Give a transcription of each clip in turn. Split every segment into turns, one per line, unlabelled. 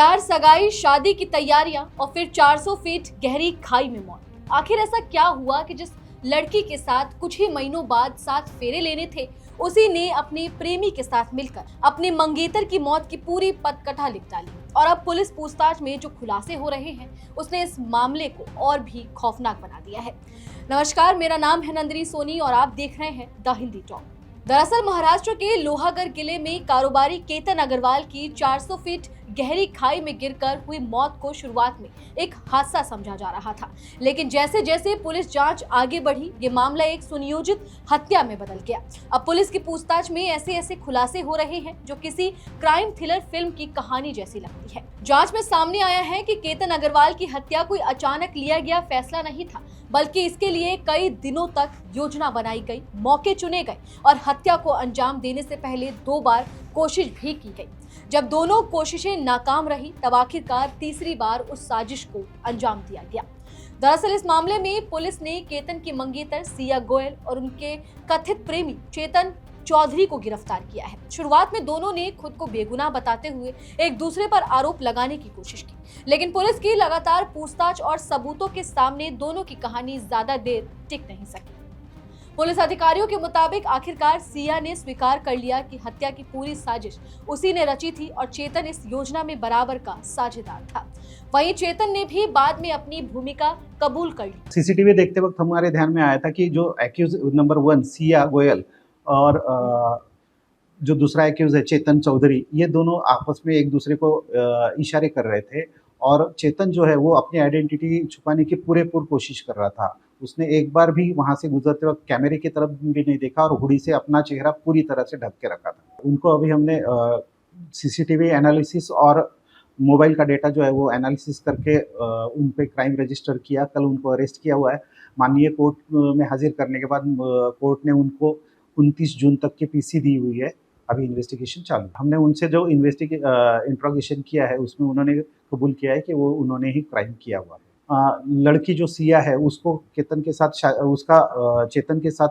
प्यार, सगाई, शादी की तैयारियां और फिर 400 फीट गहरी खाई में मौत। आखिर ऐसा क्या हुआ कि जिस लड़की के साथ कुछ ही महीनों बाद 7 फेरे लेने थे, उसी ने अपने प्रेमी के साथ मिलकर अपने मंगेतर की मौत की पूरी पटकथा लिख डाली। और अब पुलिस पूछताछ में जो खुलासे हो रहे हैं, उसने इस मामले को और भी खौफनाक बना दिया है। नमस्कार, मेरा नाम है नंदिनी सोनी और आप देख रहे हैं द हिंदी टॉक। दरअसल महाराष्ट्र के लोहागढ़ किले में कारोबारी केतन अग्रवाल की 400 फीट गहरी खाई में गिरकर हुई मौत को शुरुआत में एक हादसा समझा जा रहा था, लेकिन जैसे जैसे पुलिस जांच आगे बढ़ी, ये मामला एक सुनियोजित हत्या में बदल गया। अब पुलिस की पूछताछ में ऐसे ऐसे खुलासे हो रहे हैं जो किसी क्राइम थ्रिलर फिल्म की कहानी जैसी लगती है। जांच में सामने आया है कि केतन अग्रवाल की हत्या कोई अचानक लिया गया फैसला नहीं था, बल्कि इसके लिए कई दिनों तक योजना बनाई गई, मौके चुने गए और हत्या को अंजाम देने से पहले 2 बार कोशिश भी की गई। जब दोनों कोशिशें नाकाम रही, तब आखिरकार तीसरी बार उस साजिश को अंजाम दिया गया। दरअसल इस मामले में पुलिस ने केतन की मंगेतर सिया गोयल और उनके कथित प्रेमी चेतन चौधरी को गिरफ्तार किया है। शुरुआत में दोनों ने खुद को बेगुनाह बताते हुए एक दूसरे पर आरोप लगाने की कोशिश की, लेकिन पुलिस की लगातार पूछताछ और सबूतों के सामने दोनों की कहानी ज्यादा देर टिक नहीं सकी। पुलिस अधिकारियों के मुताबिक आखिरकार सिया ने स्वीकार कर लिया कि हत्या की पूरी साजिश उसी ने रची थी और चेतन इस योजना में बराबर का साझेदार था। वहीं चेतन ने भी बाद में अपनी भूमिका कबूल कर ली।
सीसीटीवी देखते वक्त हमारे ध्यान में आया था कि जो एक्यूज नंबर 1 सिया गोयल और जो दूसरा एक्यूज है चेतन चौधरी, ये दोनों आपस में एक दूसरे को इशारे कर रहे थे और चेतन जो है वो अपनी आइडेंटिटी छुपाने की पूरेपूर कोशिश कर रहा था। उसने एक बार भी वहाँ से गुजरते वक्त कैमरे की तरफ भी नहीं देखा और हुडी से अपना चेहरा पूरी तरह से ढक के रखा था। उनको अभी हमने सीसीटीवी एनालिसिस और मोबाइल का डेटा जो है वो एनालिसिस करके उन पे क्राइम रजिस्टर किया। कल उनको अरेस्ट किया हुआ है। माननीय कोर्ट में हाजिर करने के बाद कोर्ट ने उनको 29 जून तक की पीसी दी हुई है। अभी इन्वेस्टिगेशन चालू है। हमने उनसे जो इंट्रोगेशन किया है उसमें उन्होंने कबूल किया है कि वो उन्होंने ही क्राइम किया हुआ है। लड़की जो सिया है उसको केतन के साथ उसका चेतन के साथ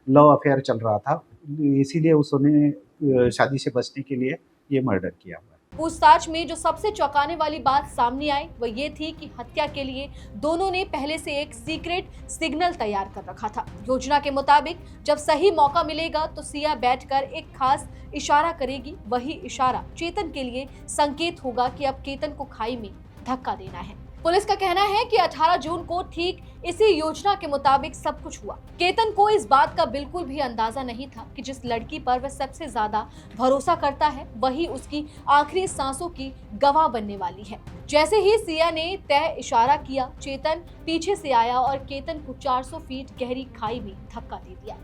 लव अफेयर चल रहा था, इसीलिए उसने शादी से बचने के लिए ये मर्डर किया हुआ है।
पूछताछ में जो सबसे चौंकाने वाली बात सामने आई वो ये थी कि हत्या के लिए दोनों ने पहले से एक सीक्रेट सिग्नल तैयार कर रखा था। योजना के मुताबिक जब सही मौका मिलेगा तो सिया बैठकर एक खास इशारा करेगी। वही इशारा चेतन के लिए संकेत होगा कि अब केतन को खाई में धक्का देना है। पुलिस का कहना है कि 18 जून को ठीक इसी योजना के मुताबिक सब कुछ हुआ। केतन को इस बात का बिल्कुल भी अंदाजा नहीं था कि जिस लड़की पर वह सबसे ज्यादा भरोसा करता है, वही उसकी आखिरी सांसों की गवाह बनने वाली है। जैसे ही सिया ने तय इशारा किया, चेतन पीछे से आया और केतन को 400 फीट गहरी खाई में धक्का दे दिया।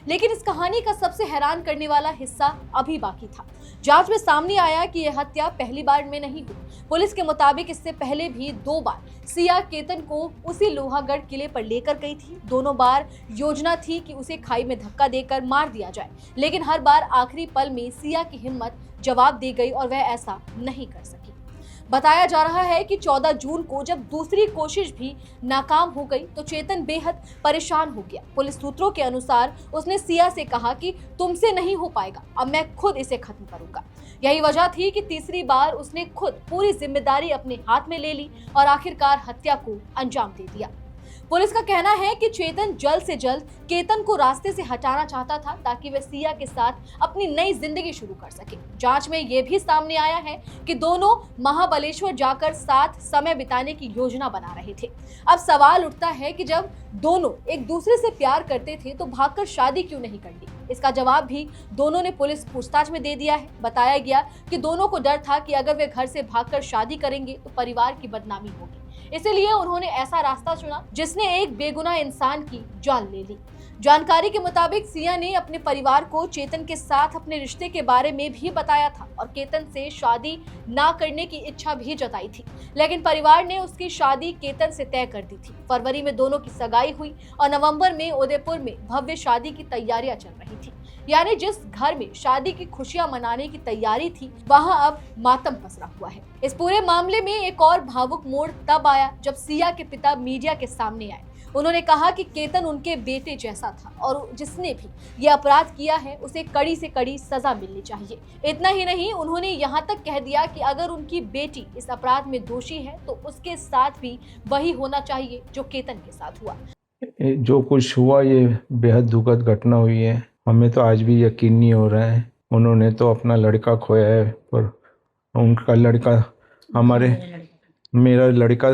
लेकिन इस कहानी का सबसे हैरान करने वाला हिस्सा अभी बाकी था। जांच में सामने आया कि यह हत्या पहली बार में नहीं हुई। पुलिस के मुताबिक इससे पहले भी 2 बार सिया केतन को उसी लोहागढ़ किले पर लेकर गई थी। दोनों बार योजना थी कि उसे खाई में धक्का देकर मार दिया जाए, लेकिन हर बार आखिरी पल में सिया की हिम्मत जवाब दे गई और वह ऐसा नहीं कर सकी। बताया जा रहा है कि 14 जून को जब दूसरी कोशिश भी नाकाम हो गई तो चेतन बेहद परेशान हो गया। पुलिस सूत्रों के अनुसार उसने सिया से कहा कि तुमसे नहीं हो पाएगा, अब मैं खुद इसे खत्म करूंगा। यही वजह थी कि तीसरी बार उसने खुद पूरी जिम्मेदारी अपने हाथ में ले ली और आखिरकार हत्या को अंजाम दे दिया। पुलिस का कहना है कि चेतन जल्द से जल्द केतन को रास्ते से हटाना चाहता था ताकि वह सिया के साथ अपनी नई जिंदगी शुरू कर सके। जांच में यह भी सामने आया है कि दोनों महाबलेश्वर जाकर साथ समय बिताने की योजना बना रहे थे। अब सवाल उठता है कि जब दोनों एक दूसरे से प्यार करते थे तो भागकर शादी क्यों नहीं कर ली? इसका जवाब भी दोनों ने पुलिस पूछताछ में दे दिया है। बताया गया कि दोनों को डर था कि अगर वे घर से भागकर शादी करेंगे तो परिवार की बदनामी होगी, इसीलिए उन्होंने ऐसा रास्ता चुना जिसने एक बेगुनाह इंसान की जान ले ली। जानकारी के मुताबिक सिया ने अपने परिवार को चेतन के साथ अपने रिश्ते के बारे में भी बताया था और केतन से शादी ना करने की इच्छा भी जताई थी, लेकिन परिवार ने उसकी शादी केतन से तय कर दी थी। फरवरी में दोनों की सगाई हुई और नवंबर में उदयपुर में भव्य शादी की तैयारियां चल रही थी। यानी जिस घर में शादी की खुशियां मनाने की तैयारी थी, वहां अब मातम पसरा हुआ है। इस पूरे मामले में एक और भावुक मोड़ तब आया जब सिया के पिता मीडिया के सामने आए। उन्होंने कहा कि केतन उनके बेटे जैसा था और जिसने भी ये अपराध किया है उसे कड़ी से कड़ी सजा मिलनी चाहिए। इतना ही नहीं, उन्होंने यहाँ तक कह दिया कि अगर उनकी बेटी इस अपराध में दोषी है तो उसके साथ भी वही होना चाहिए जो केतन के साथ हुआ।
जो कुछ हुआ ये बेहद दुखद घटना हुई है। हमें तो आज भी यकीन नहीं हो रहा है। उन्होंने तो अपना लड़का खोया है, पर उनका लड़का मेरा लड़का,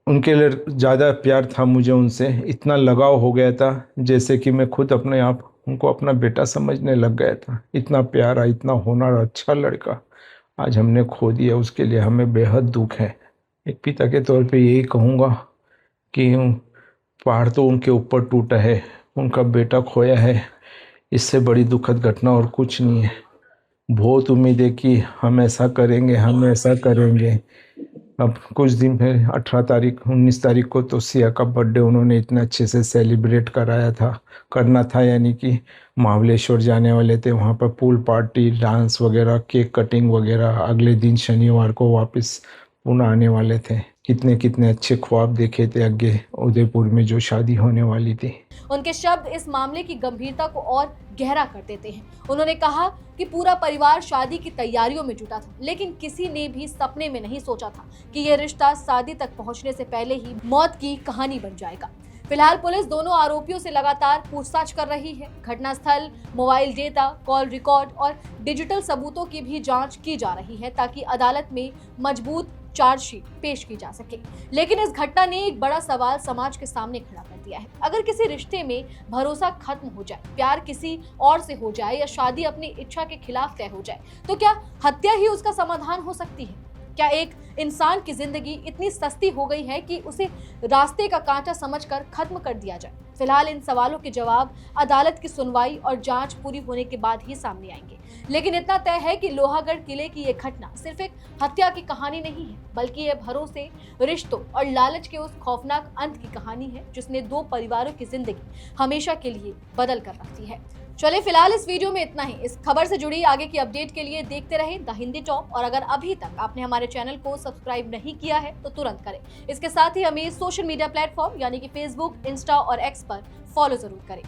उनके लिए ज़्यादा प्यार था मुझे उनसे, इतना लगाव हो गया था जैसे कि मैं खुद अपने आप उनको अपना बेटा समझने लग गया था। इतना प्यारा, इतना होनहार, अच्छा लड़का आज हमने खो दिया। उसके लिए हमें बेहद दुख है। एक पिता के तौर पे यही कहूँगा कि पहाड़ तो उनके ऊपर टूटा है, उनका बेटा खोया है, इससे बड़ी दुखद घटना और कुछ नहीं है। बहुत उम्मीद है कि हम ऐसा करेंगे, हम ऐसा करेंगे। अब कुछ दिन पहले 19 तारीख को तो सिया का बर्थडे उन्होंने इतने अच्छे से सेलिब्रेट करना था, यानी कि महाबलेश्वर जाने वाले थे। वहाँ पर पूल पार्टी, डांस वगैरह, केक कटिंग वगैरह। अगले दिन शनिवार को वापस पुणे आने वाले थे। कितने अच्छे ख्वाब देखे थे आगे उदयपुर में जो शादी होने वाली थी।
उनके शब्द इस मामले की गंभीरता को और गहरा कर देते हैं। उन्होंने कहा कि पूरा परिवार शादी की तैयारियों में जुटा था, लेकिन किसी ने भी सपने में नहीं सोचा था कि यह रिश्ता शादी तक पहुंचने से पहले ही मौत की कहानी बन जाएगा। फिलहाल पुलिस दोनों आरोपियों से लगातार पूछताछ कर रही है। घटनास्थल, मोबाइल डेटा, कॉल रिकॉर्ड और डिजिटल सबूतों की भी जांच की जा रही है ताकि अदालत में मजबूत चार्जशीट पेश की जा सके। लेकिन इस घटना ने एक बड़ा सवाल समाज के सामने खड़ा कर दिया है। अगर किसी रिश्ते में भरोसा खत्म हो जाए, प्यार किसी और से हो जाए या शादी अपनी इच्छा के खिलाफ तय हो जाए, तो क्या हत्या ही उसका समाधान हो सकती है? क्या एक इंसान की जिंदगी इतनी सस्ती हो गई है कि उसे रास्ते का कांटा समझकर खत्म कर दिया जाए? फिलहाल इन सवालों के जवाब अदालत की सुनवाई और जांच पूरी होने के बाद ही सामने आएंगे। लेकिन इतना तय है कि लोहागढ़ किले की ये घटना सिर्फ एक हत्या की कहानी नहीं है, बल्कि ये भरोसे, रिश्तों और लालच के उस खौफनाक अंत की कहानी है जिसने दो परिवारों की जिंदगी हमेशा के लिए बदल कर रखती है। चलिए फिलहाल इस वीडियो में इतना ही। इस खबर से जुड़ी आगे की अपडेट के लिए देखते रहे द हिंदी टॉप, और अगर अभी तक आपने हमारे चैनल को सब्सक्राइब नहीं किया है तो तुरंत करें। इसके साथ ही हमें सोशल मीडिया प्लेटफॉर्म यानी कि फेसबुक, इंस्टा और एक्स पर फॉलो जरूर करें।